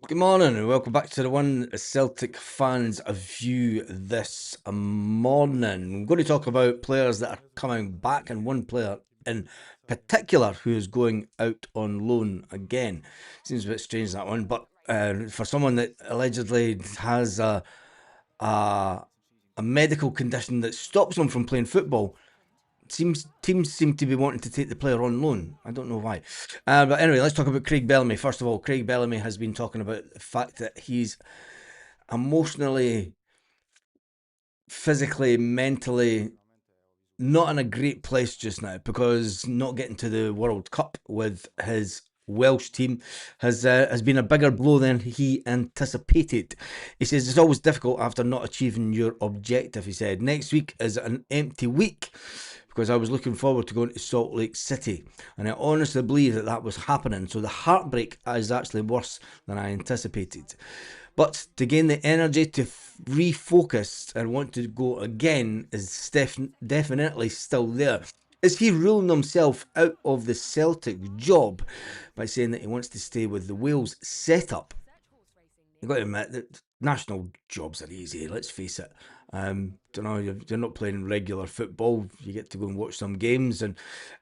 Good morning and welcome back to the One Celtic Fans View this morning. I'm going to talk about players that are coming back and one player in particular who is going out on loan again. Seems a bit strange, that one, but for someone that allegedly has a, a medical condition that stops him from playing football, teams seem to be wanting to take the player on loan. I don't know why. But anyway, let's talk about Craig Bellamy. First of all, Craig Bellamy has been talking about the fact that he's emotionally, physically, mentally not in a great place just now because not getting to the World Cup with his Welsh team has been a bigger blow than he anticipated. He says it's always difficult after not achieving your objective. He said next week is an empty week because I was looking forward to going to Salt Lake City, and I honestly believe that that was happening. So the heartbreak is actually worse than I anticipated. But to gain the energy to refocus and want to go again is definitely still there. Is he ruling himself out of the Celtic job by saying that he wants to stay with the Wales setup? You've got to admit that national jobs are easy, let's face it. Don't know, you're not playing regular football. You get to go and watch some games, and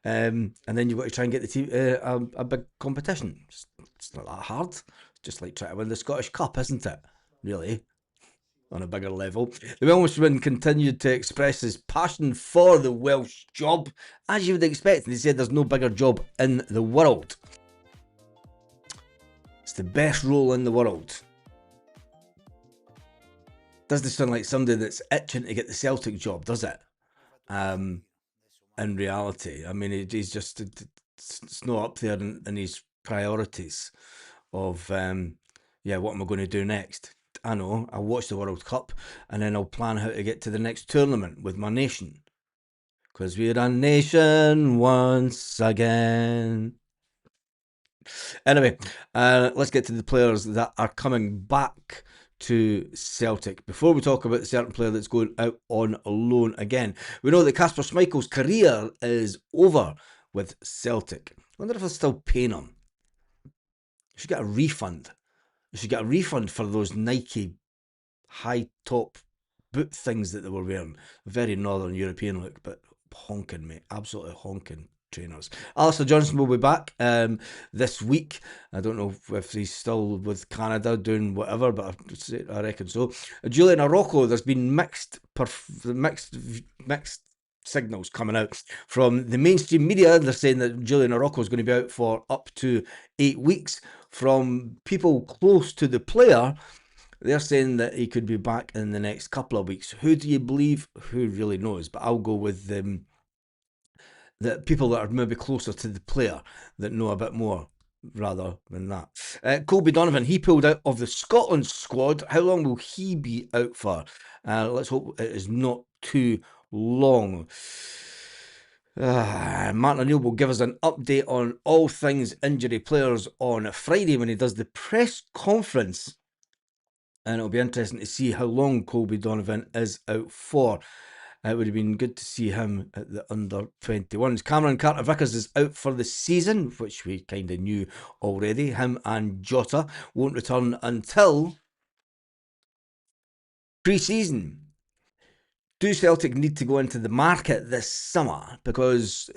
then you've got to try and get the team a big competition. It's not that hard. It's just like trying to win the Scottish Cup, isn't it? Really, on a bigger level. The Welshman continued to express his passion for the Welsh job, as you would expect. And he said there's no bigger job in the world. It's the best role in the world. Doesn't sound like somebody that's itching to get the Celtic job, does it? In reality, I mean, he's just, it's not up there in his priorities of, what am I going to do next? I know, I'll watch the World Cup and then I'll plan how to get to the next tournament with my nation. Because we're a nation once again. Anyway, let's get to the players that are coming back to Celtic. Before we talk about the certain player that's going out on loan again, we know that Kasper Schmeichel's career is over with Celtic. I wonder if they're still paying him. You should get a refund. You should get a refund for those Nike high top boot things that they were wearing. Very Northern European look, but honking, mate. Absolutely honking trainers. Alistair Johnson will be back this week. I don't know if he's still with Canada doing whatever, but I reckon so. Julian Araujo, there's been mixed signals coming out from the mainstream media. They're saying that Julian Araujo is going to be out for up to 8 weeks. From people close to the player, they're saying that he could be back in the next couple of weeks. Who do you believe? Who really knows? But I'll go with the people that are maybe closer to the player that know a bit more rather than that. Colby Donovan, he pulled out of the Scotland squad. How long will he be out for? Let's hope it is not too long. Martin O'Neill will give us an update on all things injury players on Friday when he does the press conference. And it'll be interesting to see how long Colby Donovan is out for. It would have been good to see him at the under-21s. Cameron Carter-Vickers is out for the season, which we kind of knew already. Him and Jota won't return until pre-season. Do Celtic need to go into the market this summer? Because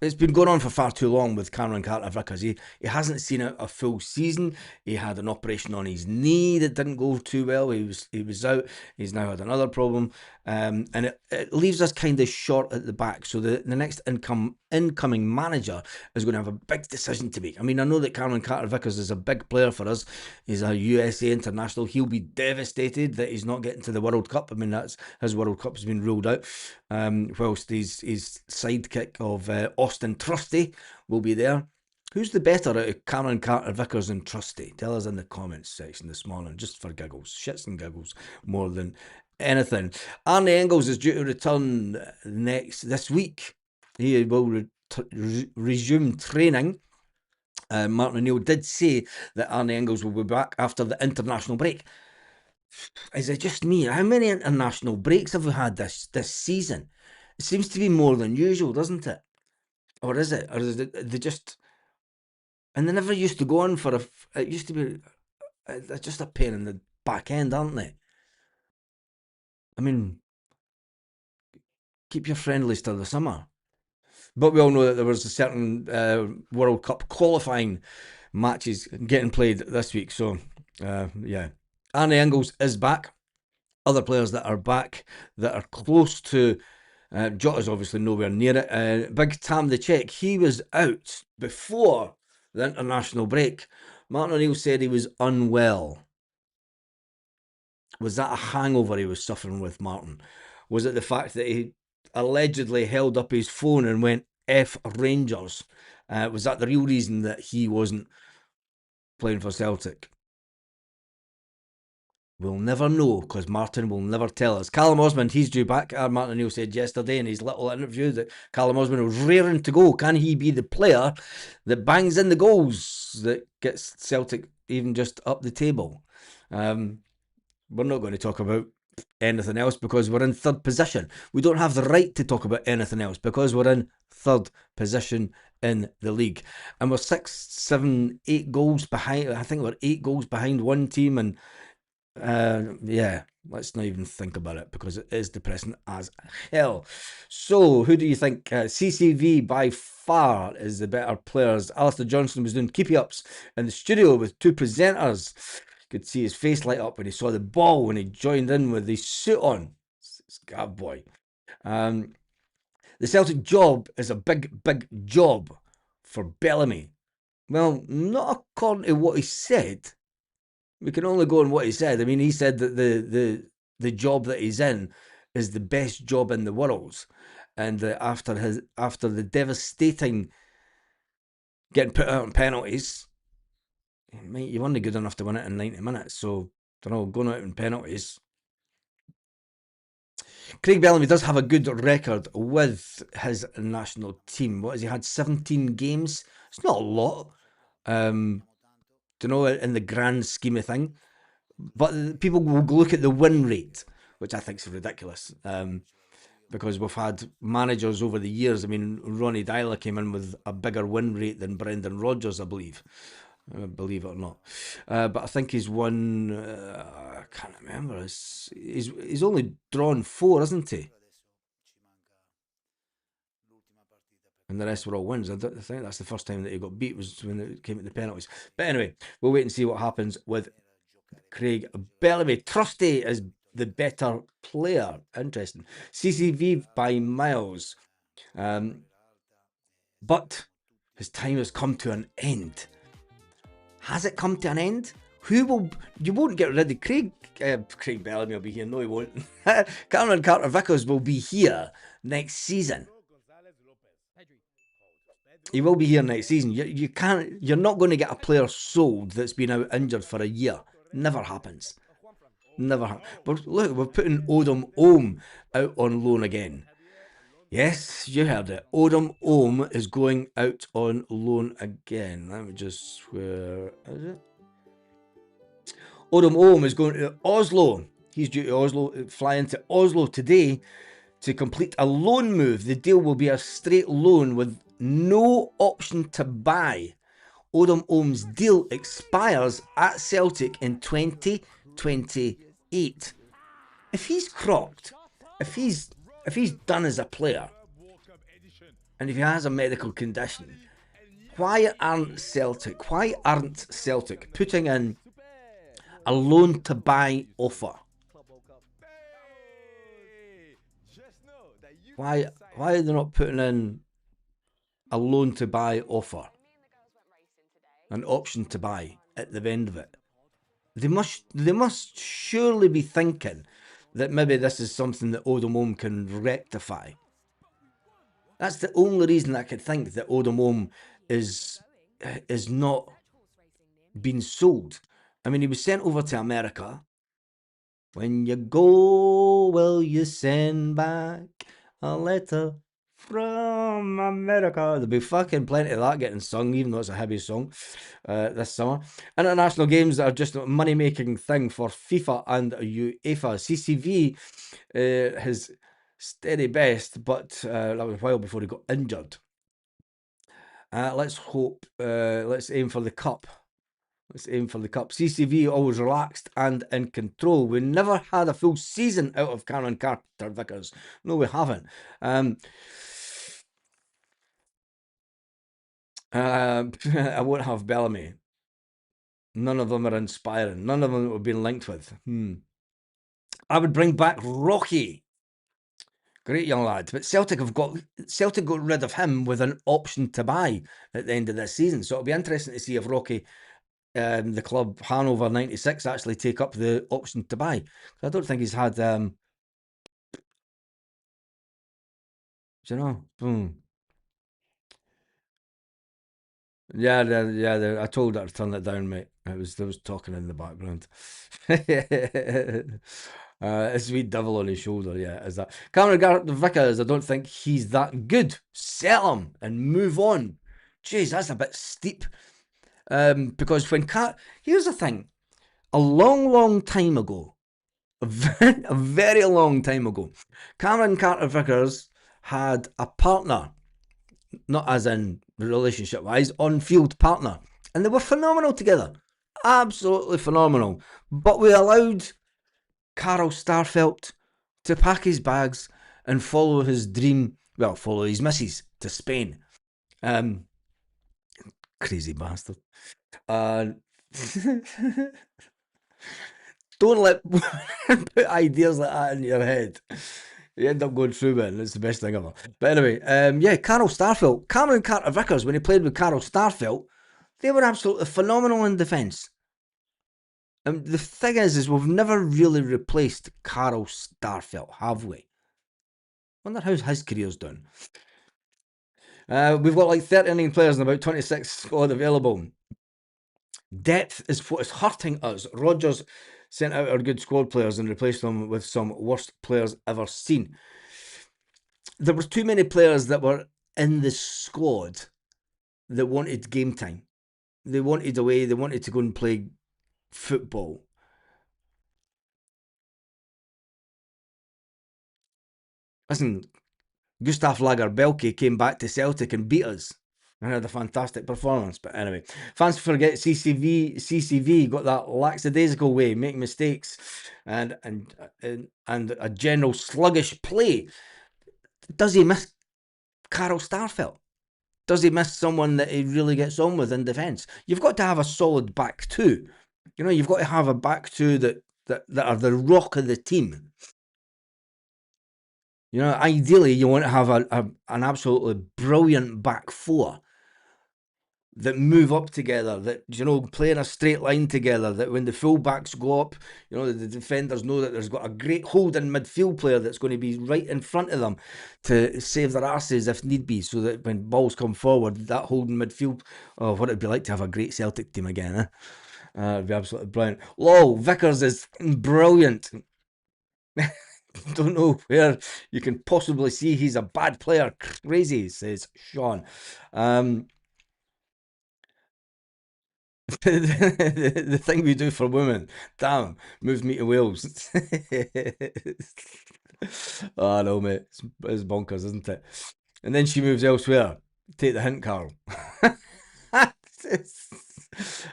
it's been going on for far too long with Cameron Carter-Vickers. He hasn't seen a full season. He had an operation on his knee that didn't go too well. He was out. He's now had another problem, and it leaves us kind of short at the back. So the next incoming manager is going to have a big decision to make. I mean, I know that Cameron Carter-Vickers is a big player for us. He's a USA international. He'll be devastated that he's not getting to the World Cup. I mean, that's his World Cup has been ruled out. Whilst his sidekick of Austin Trusty will be there. Who's the better out of Cameron Carter-Vickers and Trusty? Tell us in the comments section this morning, just for giggles, shits and giggles, more than anything. Arnie Engels is due to return this week. He will resume training. Martin O'Neill did say that Arnie Engels will be back after the international break. Is it just me? How many international breaks have we had this season? It seems to be more than usual, doesn't it? Or is it? Or is it they just And they never used to go on for it used to be just a pain in the back end, aren't they? I mean, keep your friendlies till the summer. But we all know that there was a certain World Cup qualifying matches getting played this week. So, yeah. Arne Engels is back. Other players that are back that are close to Jota's obviously nowhere near it. Big Tam the Czech, he was out before the international break. Martin O'Neill said he was unwell. Was that a hangover he was suffering with, Martin? Was it the fact that he allegedly held up his phone and went F Rangers? Was that the real reason that he wasn't playing for Celtic? We'll never know because Martin will never tell us. Callum Osmond, he's due back. Martin O'Neill said yesterday in his little interview that Callum Osmond was raring to go. Can he be the player that bangs in the goals that gets Celtic even just up the table? We're not going to talk about anything else because we're in third position. We don't have the right to talk about anything else because we're in third position in the league. And we're 6, 7, 8 goals behind. I think we're 8 goals behind one team. And yeah, let's not even think about it because it is depressing as hell. So, who do you think? CCV by far is the better players. Alistair Johnson was doing keepy ups in the studio with 2 presenters. Could see his face light up when he saw the ball when he joined in with his suit on. Scab boy. The Celtic job is a big, big job for Bellamy. Well, not according to what he said. We can only go on what he said. I mean, he said that the job that he's in is the best job in the world, and after the devastating getting put out on penalties, mate, you weren't good enough to win it in 90 minutes. So, don't know, going out in penalties. Craig Bellamy does have a good record with his national team. What has he had? 17 games. It's not a lot. In the grand scheme of thing. But people will look at the win rate, which I think is ridiculous. Because we've had managers over the years. I mean, Ronnie Dyler came in with a bigger win rate than Brendan Rodgers, I believe. Believe it or not. But I think he's won. I can't remember. He's only drawn 4, isn't he? And the rest were all wins. I think that's the first time that he got beat was when it came to the penalties. But anyway, we'll wait and see what happens with Craig Bellamy. Trusty is the better player. Interesting. CCV by miles. But his time has come to an end. Has it come to an end? You won't get rid of Craig Bellamy will be here. No, he won't. Cameron Carter-Vickers will be here next season. He will be here next season. You're not going to get a player sold that's been out injured for a year. Never happens. Never. But look, we're putting Odom out on loan again. Yes, you heard it. Odom is going out on loan again. Let me just where is it? Odom is going to Oslo. He's due to Oslo, fly into Oslo today to complete a loan move. The deal will be a straight loan with no option to buy. Odom's deal expires at Celtic in 2028. If he's crocked, if he's done as a player, and if he has a medical condition, why aren't Celtic putting in a loan to buy offer? Why are they not putting in a loan to buy offer? An option to buy at the end of it. They must surely be thinking that maybe this is something that Odom can rectify. That's the only reason I could think that Odom is not being sold. I mean, he was sent over to America. When you go, will you send back a letter from America? There'll be fucking plenty of that getting sung, even though it's a heavy song this summer. International games are just a money-making thing for FIFA and UEFA. CCV his steady best, but that was a while before he got injured. Let's hope. Let's aim for the cup. Let's aim for the cup. CCV always relaxed and in control. We never had a full season out of Cameron Carter Vickers. No, we haven't. I won't have Bellamy. None of them are inspiring. None of them have been linked with. I would bring back Rocky. Great young lad. But Celtic got rid of him with an option to buy at the end of this season. So it'll be interesting to see if Rocky, the club Hanover 96, actually take up the option to buy. I don't think he's had, do you know? Yeah. I told her to turn it down, mate. There was talking in the background. Sweet devil on his shoulder, yeah, is that Cameron Vickers? I don't think he's that good. Sell him and move on. Jeez, that's a bit steep. Because here's the thing, a long time ago, a very long time ago, Cameron Carter Vickers had a partner. Not as in relationship wise, on field partner. And they were phenomenal together. Absolutely phenomenal. But we allowed Carl Starfelt to pack his bags and follow his dream, follow his missus to Spain. Crazy bastard. Don't let put ideas like that in your head. You end up going through it, and it's the best thing ever. But anyway, Carl Starfelt, Cameron Carter Vickers, when he played with Carl Starfelt, they were absolutely phenomenal in defence. And the thing is we've never really replaced Carl Starfelt, have we? Wonder how his career's done. We've got like 39 players and about 26 squad available. Depth is what is hurting us. Rodgers sent out our good squad players and replaced them with some worst players ever seen. There were too many players that were in the squad that wanted game time. They wanted away. They wanted to go and play football. Listen, Gustav Lagerbielke came back to Celtic and beat us and had a fantastic performance. But anyway, fans forget CCV got that lackadaisical way, making mistakes and a general sluggish play. Does he miss Carl Starfelt? Does he miss someone that he really gets on with in defence? You've got to have a solid back two. You know, you've got to have a back two that are the rock of the team. You know, ideally, you want to have an absolutely brilliant back four that move up together, that, you know, play in a straight line together, that when the full-backs go up, you know, the defenders know that there's got a great holding midfield player that's going to be right in front of them to save their arses if need be, so that when balls come forward, that holding midfield, what it'd be like to have a great Celtic team again, eh? It'd be absolutely brilliant. Lol, Vickers is brilliant. Don't know where you can possibly see he's a bad player. Crazy, says Sean. The thing we do for women, damn, moved me to Wales. Oh no, mate, it's bonkers, isn't it? And then she moves elsewhere. Take the hint, Carl.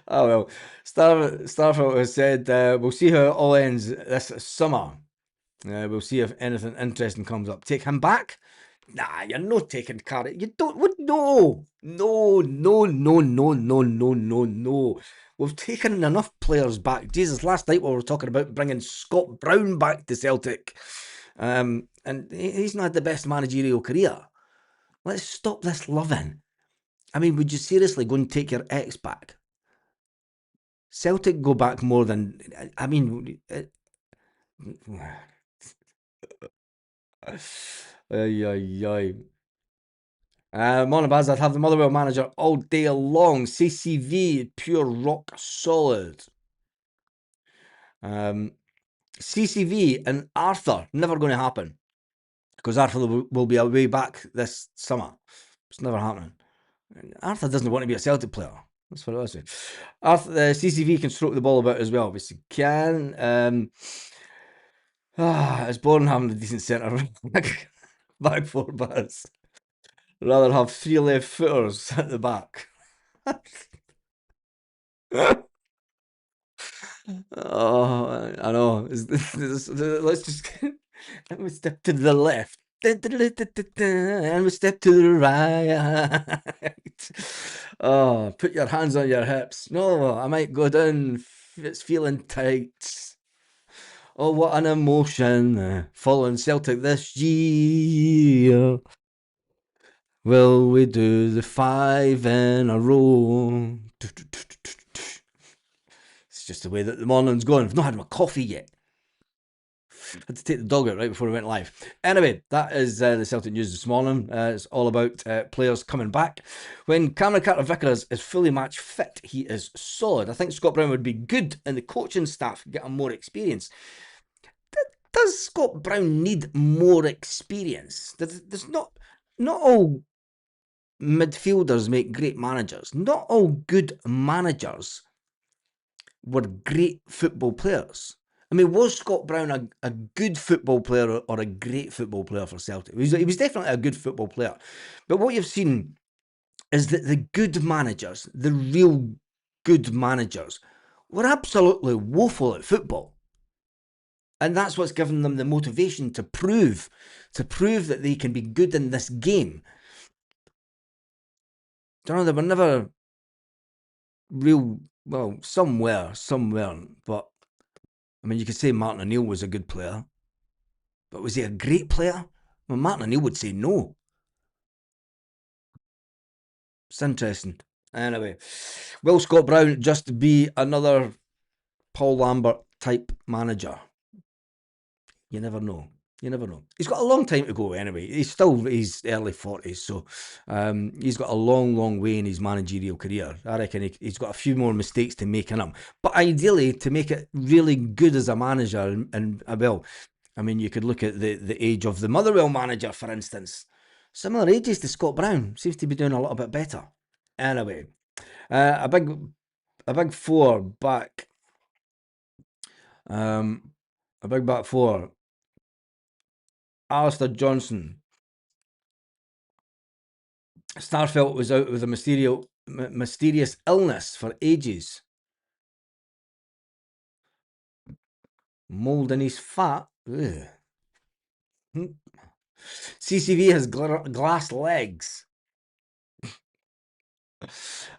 Oh well, Starfelt has said we'll see how it all ends this summer. We'll see if anything interesting comes up. Take him back? Nah, you're not taking Carrot. You don't. What? No. We've taken enough players back. Jesus, last night we were talking about bringing Scott Brown back to Celtic. And he's not had the best managerial career. Let's stop this loving. I mean, would you seriously go and take your ex back? Celtic go back more than. I mean. Monabaz, I'd have the Motherwell manager all day long. CCV, pure rock solid. CCV and Arthur, never going to happen. Because Arthur will be away back this summer. It's never happening. Arthur doesn't want to be a Celtic player. That's what I was saying. Arthur, CCV can stroke the ball about as well. Obviously can. It's boring having a decent centre back four bars. Rather have three left footers at the back. Oh, I know. Let's just and we step to the left. And we step to the right. Oh, put your hands on your hips. No, I might go down. It's feeling tight. Oh, what an emotion. Following Celtic this year. Will we do the 5 in a row? It's just the way that the morning's going. I've not had my coffee yet. Had to take the dog out right before we went live. Anyway, that is the Celtic news this morning. It's all about players coming back. When Cameron Carter-Vickers is fully match fit, he is solid. I think Scott Brown would be good in the coaching staff, get him more experience. Does Scott Brown need more experience? There's not all midfielders make great managers. Not all good managers were great football players. I mean, was Scott Brown a good football player or a great football player for Celtic? He was definitely a good football player. But what you've seen is that the good managers, the real good managers, were absolutely woeful at football. And that's what's given them the motivation to prove that they can be good in this game. They were never real, well, some weren't, but I mean, you could say Martin O'Neill was a good player, but was he a great player? Well, Martin O'Neill would say no. It's interesting. Anyway, will Scott Brown just be another Paul Lambert type manager? You never know. You never know. He's got a long time to go anyway. He's early 40s, so he's got a long way in his managerial career. I reckon he's got a few more mistakes to make in him. But ideally, to make it really good as a manager, and well, I mean, you could look at the age of the Motherwell manager, for instance. Similar ages to Scott Brown. Seems to be doing a little bit better. Anyway, a big four back. A big back four. Alistair Johnson. Starfelt was out with a mysterious illness for ages. Mould in his fat. Ugh. CCV has glass legs.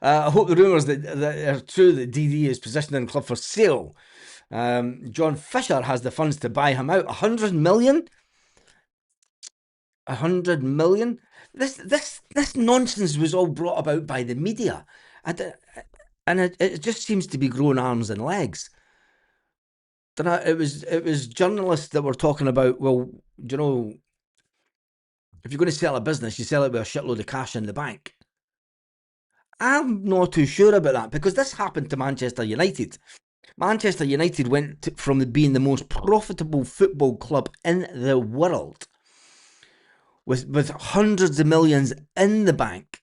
I hope the rumours that are true that DD is positioning the club for sale. John Fisher has the funds to buy him out. 100 million? 100 million? This nonsense was all brought about by the media. And it just seems to be growing arms and legs. It was journalists that were talking about, well, you know, if you're going to sell a business, you sell it with a shitload of cash in the bank. I'm not too sure about that, because this happened to Manchester United. Manchester United went from being the most profitable football club in the world, with hundreds of millions in the bank,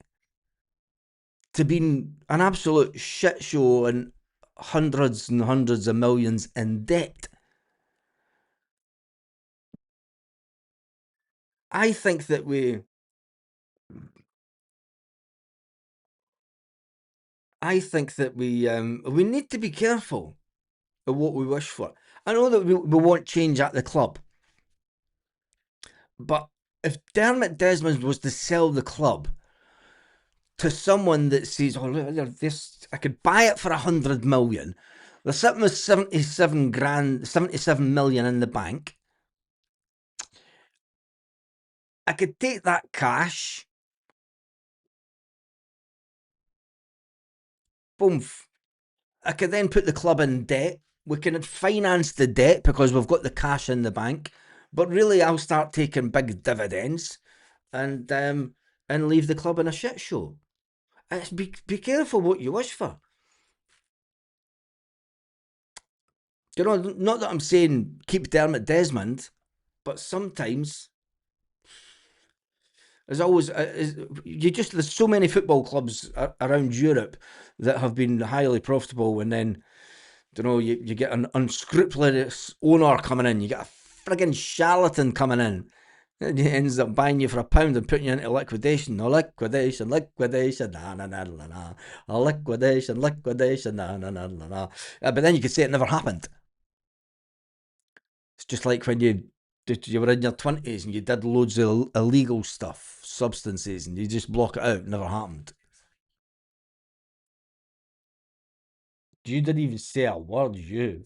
to being an absolute shit show and hundreds and hundreds of millions in debt. I think that we need to be careful of what we wish for. I know that we won't change at the club, but if Dermot Desmond was to sell the club to someone that says, "Oh, this, I could buy it for 100 million," they're sitting with 77 million in the bank. I could take that cash, boom. I could then put the club in debt. We can finance the debt because we've got the cash in the bank. But really, I'll start taking big dividends and leave the club in a shit show. Be careful what you wish for. You know, not that I'm saying keep Dermot Desmond, but sometimes there's always there's so many football clubs around Europe that have been highly profitable, and then you get an unscrupulous owner coming in, you get a friggin' charlatan coming in, And he ends up buying you for £1 and putting you into liquidation. No, liquidation, liquidation, na na na na na. A liquidation, liquidation, na na na na na. But then you could say it never happened. It's just like when you were in your 20s and you did loads of illegal stuff, substances, and you just block it out. Never happened. You didn't even say a word, you.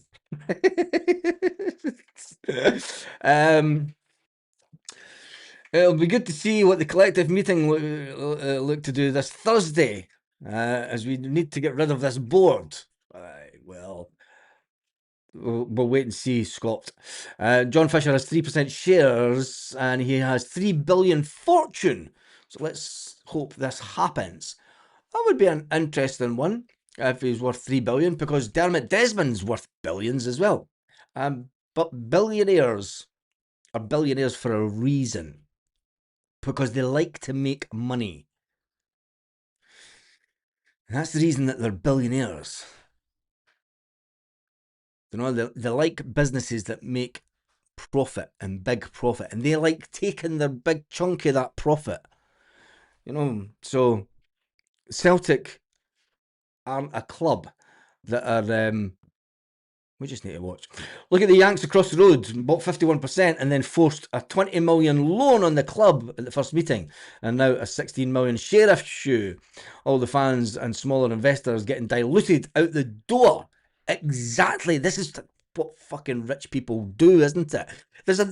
It'll be good to see what the collective meeting look to do this Thursday, as we need to get rid of this board. Well, we'll wait and see, Scott. John Fisher has 3% shares, and he has 3 billion fortune. So let's hope this happens. That would be an interesting one if he's worth 3 billion, because Dermot Desmond's worth billions as well. But billionaires are billionaires for a reason, because they like to make money. And that's the reason that they're billionaires. You know, they like businesses that make profit and big profit, and they like taking their big chunk of that profit. You know, so Celtic aren't a club that are we just need to watch. Look at the Yanks across the road, bought 51% and then forced a 20 million loan on the club at the first meeting, and now a 16 million share issue. All the fans and smaller investors getting diluted out the door. Exactly. This is what fucking rich people do, isn't it? There's a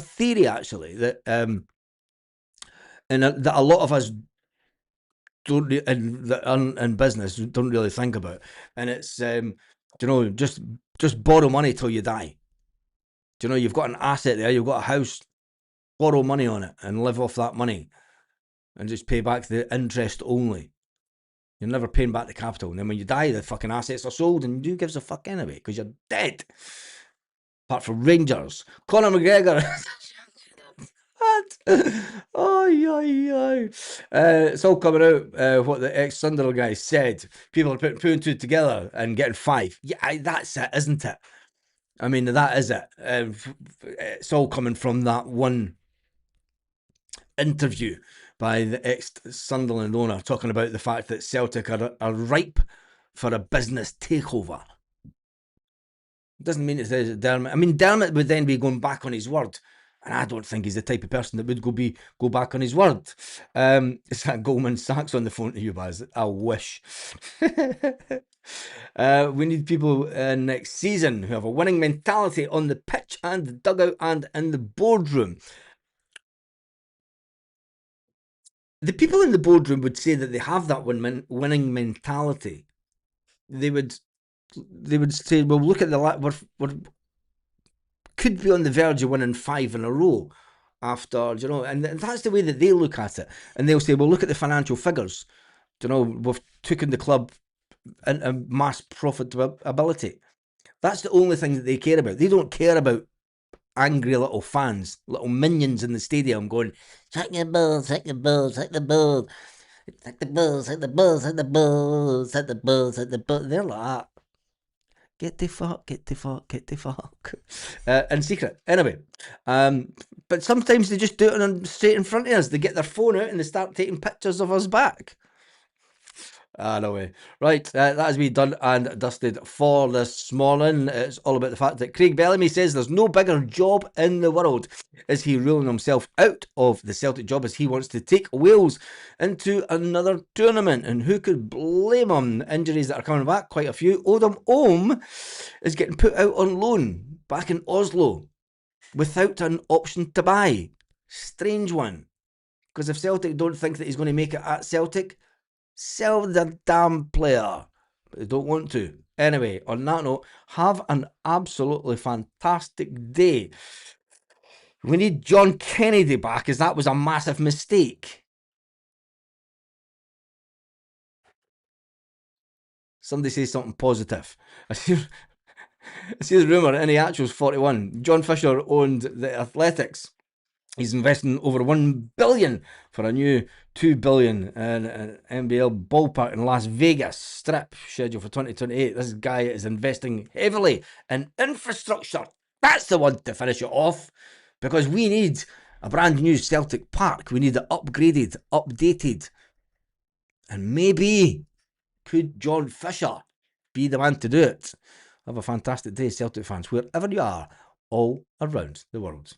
theory actually that that a lot of us don't in business don't really think about, and it's just borrow money till you die. Do you know, you've got an asset there, you've got a house, borrow money on it and live off that money and just pay back the interest only. You're never paying back the capital, and then when you die, the fucking assets are sold, and who gives a fuck anyway, because you're dead. Apart from Rangers. Conor McGregor. What? Oh. It's all coming out, what the ex-Sunderland guy said. People are putting 2 and 2 together and getting 5. Yeah, that's it, isn't it? I mean, that is it. It's all coming from that one interview by the ex-Sunderland owner talking about the fact that Celtic are ripe for a business takeover. Doesn't mean it says Dermot. I mean, Dermot would then be going back on his word, and I don't think he's the type of person that would go back on his word. It's that Goldman Sachs on the phone to you, Baz. I wish. We need people next season who have a winning mentality on the pitch and the dugout and in the boardroom. The people in the boardroom would say that they have that winning mentality. They would say, well, look at we're could be on the verge of winning 5 in a row after, and that's the way that they look at it. And they'll say, well, look at the financial figures. We've taken the club into mass profitability. That's the only thing that they care about. They don't care about angry little fans, little minions in the stadium going, "Take the balls, take the balls, take the balls, take the balls, take the balls, take the balls, take the balls, take the balls." They're like that. Get the fuck, get the fuck, get the fuck. In secret. Anyway, but sometimes they just do it straight in front of us. They get their phone out and they start taking pictures of us back. No way. Right, that has been done and dusted for this morning. It's all about the fact that Craig Bellamy says there's no bigger job in the world. Is he ruling himself out of the Celtic job as he wants to take Wales into another tournament? And who could blame him? Injuries that are coming back, quite a few. Odom is getting put out on loan back in Oslo without an option to buy. Strange one. Because if Celtic don't think that he's going to make it at Celtic, sell the damn player. But they don't want to. Anyway, on that note, have an absolutely fantastic day. We need John Kennedy back, as that was a massive mistake. Somebody say something positive. I see the rumour, and he actually was 41. John Fisher owned the Athletics. He's investing over $1 billion for a new $2 billion in an NBL ballpark in Las Vegas Strip, scheduled for 2028. This guy is investing heavily in infrastructure. That's the one to finish it off. because we need a brand new Celtic Park. We need it upgraded, updated, and maybe could John Fisher be the man to do it? Have a fantastic day, Celtic fans, wherever you are, all around the world.